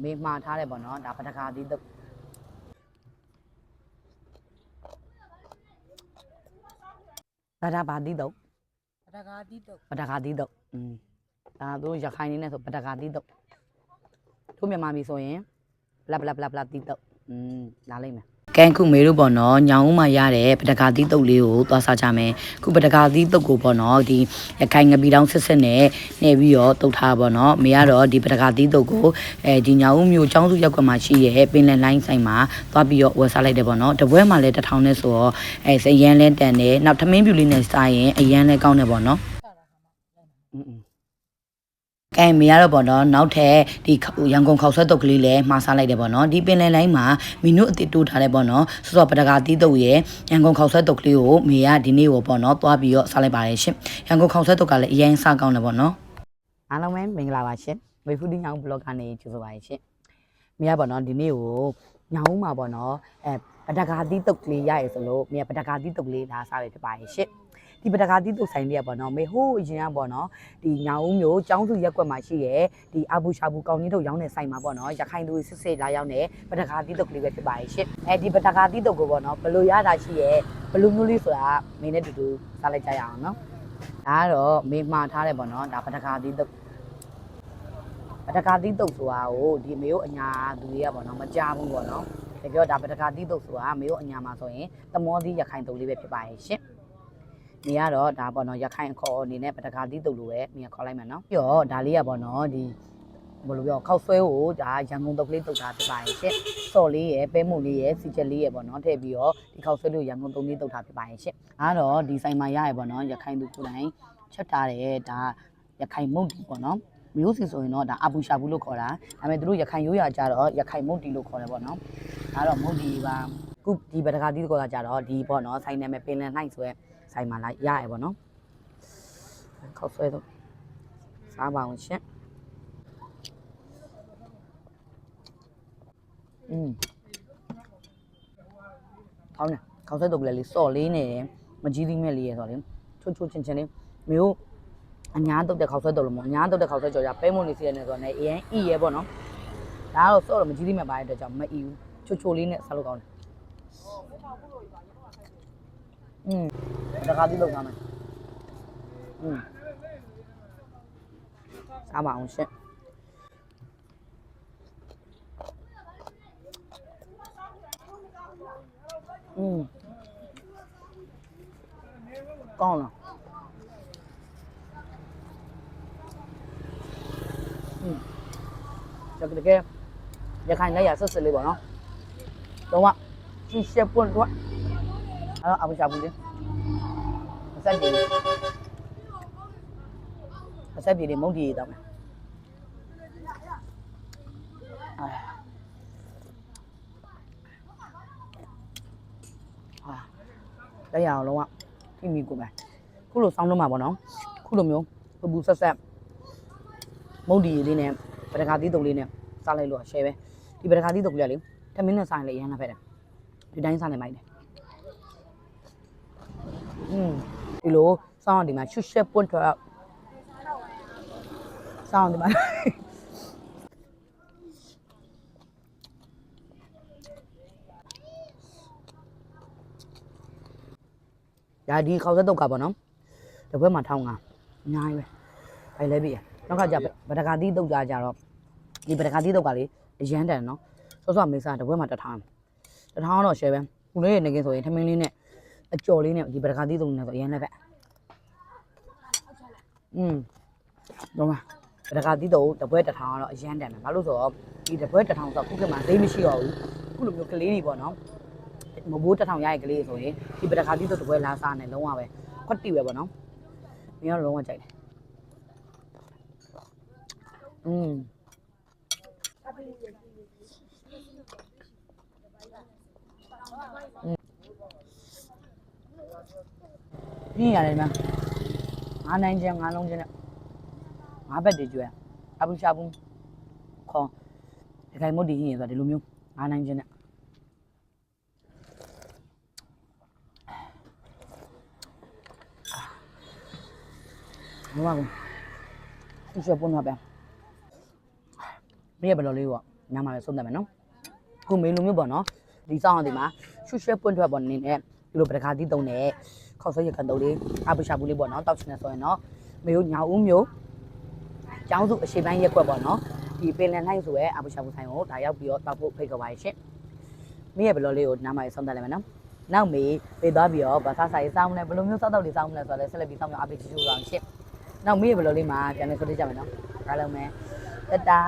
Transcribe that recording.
မေးမှားထားတယ်ပေါ့နော်ဒါပတကာသီးတုပ်ဒါဘာသီးတုပ်ပတကာသီးတုပ်ဒါတို့ရခိုင်နေနဲ့ဆိုပတကာသီးတုပ်တို့မြန်မာပြည်ဆိုရင်ဘလသီးတုပ်လာလိုက်မယ်ကဲခုမေတို့ပေါ့နော်ညောင်ဦးမှာရတဲ့ပတကာသီးတုပ်လေးကိုသွားစားကြမယ်ခုပတကာသီးတုပ်ကိုပေါ့နော်ဒီရခိုင်ငပီတောင်းစစ်နဲ့နှဲပြီးတော့တုပ်ထားပေါ့နော်မေကတော့ဒီပတကာသီးတုပ်ကိုဒီညောင်ဦးမြို့ကျောင်းစုရက်ကွက်မှာရှိရဲ့ပင်လယ်လိုင်းဆိုင်မှာသွားပြီးတော့ဝယ်စားလိုက်တယ်ပေါ့နော်တပွဲမှာလည်း1000နဲ့ဆိုတော့စရန်လဲတန်တယ်နောက်ထမင်းပြူလေးနဲ့စားရင်အရန်လဲကောင်းတယ်ပေါ့နော်ကဲမေရတော့ပေါ့နော်နောက်ထပ်ဒီရန်ကုန်ခေါက်ဆွဲတုပ်ကလေးလည်းမှားစားလိုက်တယ်ပေါ့နော်ဒီပင်လယ်လိုင်းမှာမီနုအစ်စ်တိုးထားတယ်ပေါ့နော်စောစောပတကာသီးတုပ်ရဲ့ရန်ကုန်ခေါက်ဆွဲတုပ်ကလေးကိုမေရဒီနေ့ကိုပေါ့နော်သွားပြီးတော့စားလိုက်ပါတယ်ရှင်ရန်ကုန်ခေါက်ဆွဲတုပ်ကလည်းအရင်စားကောင်းတယ်ပေါ့နော်အားလုံးပဲမင်္ဂလာပါရှင်မေဖူးဒီညောင်ဘလော့ကနေကြိုဆိုပါရရှင်မေရပေါ့နော်ဒီနေ့ကိုညောင်ဦးမှာပေါ့နော်ပတကာသီးတုပ်ကလေးရရဆိုလို့မေပတကာသီးတုပ်ကလေးလာစားရဖြစ်ပါရရှင်ဒီပတကာသီးတုပ်ဆိုင်လေးပေါ့နော်မေဟိုးအရင်ကပေါ့နော်ဒီညောင်ဦးမျိုးကျောင်းစုရက်ကွက်မှာရှိရဲ့ဒီအဘူရှာဘူကောင်းကြီးထုတ်ရောင်းတဲ့ဆိုင်မှာပေါ့နော်ရခိုင်သူစစ်စစ်လာရောက်တဲ့ပတကာသီးတုပ်ကလေးပဲဖြစ်ပါရဲ့ရှင့်ဒီပတကာသီးတုပ်ကိုပေါ့နော်ဘယ်လိုရတာရှိရဲ့ဘယ်လိုမျိုးလေးဆိုတာမင်းနဲ့တူတူစားလိုက်ကြရအောင်နော်ဒါကတော့မေမှားထားတယ်ပေါ့နော်ဒါပတကာသီးတုပ်ဆိုတာကိုဒီမေကိုအညာသူတွေကပေါ့နော်မကြားဘူးပေါ့နော်တကယ်တော့ဒါပတကာသီးတုပ်ဆိုတာမေကိုအညာမှာဆိုရင်သမောသီးရခိုင်တုပ်လေးပဲဖြစ်ပါရဲ့ရှင့်နေရတော့ဒါပေါ့နော်ရခိုင်ခေါ်အနေနဲ့ပတကာသီးတုပ်လို့ပဲမြင်ခေါ်လိုက်မယ်နော်ပြီးတော့ဒါလေးကပေါ့နော်ဒီဘယ်လိုပြောခောက်ဆွဲကိုဒါရန်ကုန်တုပ်ကလေးတုပ်ထားဖြစ်ပါရဲ့ရှင့်စော်လေးရယ်ပဲမှုလေးရယ်စီချက်လေးရယ်ပေါ့နော်ထည့်ပြီးတော့ဒီခောက်ဆွဲလေးကိုရန်ကုန်တုပ်လေးတုပ်ထားဖြစ်ပါရဲ့ရှင့်အဲ့တော့ဒီဆိုင်မှာရရယ်ပေါ့နော်ရခိုင်သူကိုယ်တိုင်ချက်ထားတယ်ဒါရခိုင်မုတ်တီပေါ့နော်မျိုးစီဆိုရင်တော့ဒါအပူရှာဘူးလို့ခေါ်တာဒါပေမဲ့သူတို့ရခိုင်ရိုးရာကြတော့ရခိုင်မုတ်တီလို့ခေါ်တယ်ပေါ့နော်ဒါတော့မုတ်တီပါခုဒီပတကာသီးကောကြတော့ဒီပေါ့နော်ဆိုင်နာမည်ပင်လယ်နိုင်ဆိုရဲဆိုင်မှာလာရရပေါ့နော်ခောက်ဆွဲတော့စားပါအောင်ရှင်ဟောင်းနေခောက်ဆွဲတော့လေးစော့လေးနဲ့မကြီးသီးမဲ့လေးရဆိုတော့လေချိုးချင်းလေးမျိုးအညာတုတ်တဲ့ခောက်ဆွဲတော့လို့မအညာတုတ်တဲ့ခောက်ဆွဲကြော်ကြပဲမုန်လေးစီရနေဆိုတော့ねအရင်အီရဲပေါ့နော်ဒါတော့စော့တော့မကြီးသီးမဲ့ပါတဲ့အတွက်ကြောင့်မအီဘူးချိုလေးနဲ့စားလို့ကောင်းတယ်ပတကာသီးလုပ်ထားမယ်စားပါအောင်ရှင့်ကောင်းလားတကယ်ရခိုင်လက်ရဆက်စစ်လေးပေါ့နော်တော့ကရှင်းရှက်ပွန့်တော့အဘူရှာဘူးလေအဆက်ပြေလေးမုတ်တီရတော့မယ်လက်ရအောင်လုံးဝဖိမိကိုပဲခုလိုစောင်းတော့မှာပေါ့နော်ခုလိုမျိုးပူဆက်မုတ်တီလေးနဲ့ပတကာသီးတုပ်လေးနဲ့စားလိုက်လို့ရှယ်ပဲဒီပတကာသီးတုပ်ကလေးလေထမင်းနဲ့စားရင်လည်းအရင်ကဖက်တယ်ဒီတိုင်းစားနေမိုက်တယ်ဒီလိုစောင်းဒီမှာရှုရှက်ပွန့်ထွက်စောင်းဒီမှာဒါဒီခောက်ဆက်တုပ်ကပေါ့နော်တပွဲမှာ1500အများကြီးပဲဖိုင်လဲပြီနောက်ခါကျပတကာသီးတုပ်ကြတော့ဒီပတကာသီးတုပ်ကလေအရန်တန်နော်စောစောမိစားတပွဲမှာ1000တော့ရှယ်ပဲခုလေးနေကင်းဆိုရင်ထမင်းလေးနဲ့အကြော်လေးနဲ့ဒီပတကာသီးတုပ်နဲ့ဆိုအရန်လည်းပဲတော့မှာပတကာသီးတုပ်တပွဲ1000ကတော့အရန်တန်တယ်ဘာလို့ဆိုတော့ဒီတပွဲ1000ဆိုခုကမှဈေးမရှိတော့ဘူးခုလိုမျိုးကလေးတွေပေါ့နော်မဘိုး1000ရရဲ့ကလေးဆိုရင်ဒီပတကာသီးတုပ်တပွဲလာစားနေလုံးဝပဲခွတ်တီပဲပေါ့နော်မင်းကတော့လုံးဝကြိုက်တယ်ပြင်းရတယ်มั้ยငါးနိုင်ချင်းငါးလုံးချင်းနဲ့ငါးဘက်တွေကျွဲအပူရှာဘူးခေါ်ဒီခိုင်မုတ်တီရင်ဆိုတာဒီလိုမျိုးငါးနိုင်ချင်းနဲ့မမကူရှေ့ပွန်းတော့ပဲမရဘယ်လိုလေးပေါ့ ညမှာပဲဆုံးတယ်မယ်နော်ခုမေးလိုမျိုးပေါ့နော်ဒီစောင်းအောင်ဒီမှာရှုရှဲပွင့်ထွက်ပေါ့နေနဲ့ဒီလိုပဒကာတိတုံးနဲ့ခေါက်ဆွဲရကန်တုံးလေးအပရှာဘူးလေးပေါ့နော်တောက်ချင်တယ်ဆိုရင်တော့မေတို့ညာဦးမျိုးကျောင်းစုအရှိပိုင်းရက်ကွက်ပေါ့နော်ဒီပင်လယ်နိုင်ဆိုရဲအပရှာဘူးဆိုင်ကိုဒါရောက်ပြီးတော့တောက်ဖို့ဖိတ်ခေါ်ပါရှင်မိရဲ့ဘလော်လေးကိုနားမှာဆုံးတယ်မယ်နော်နောက်မေပေးသွားပြီးတော့ဗဆာဆိုင်စောင်းလဲဘလိုမျိုးစောက်တော့လေးစောင်းမလဲဆိုတော့ဆက်လက်ပြီးစောင်းမျိုးအပိချူချူအောင်ရှင်းနောက်မေရဲ့ဘလော်လေးမှာပြန်လဲဆိုသေးကြမယ်နော်ဒါလုံးမယ်တတာ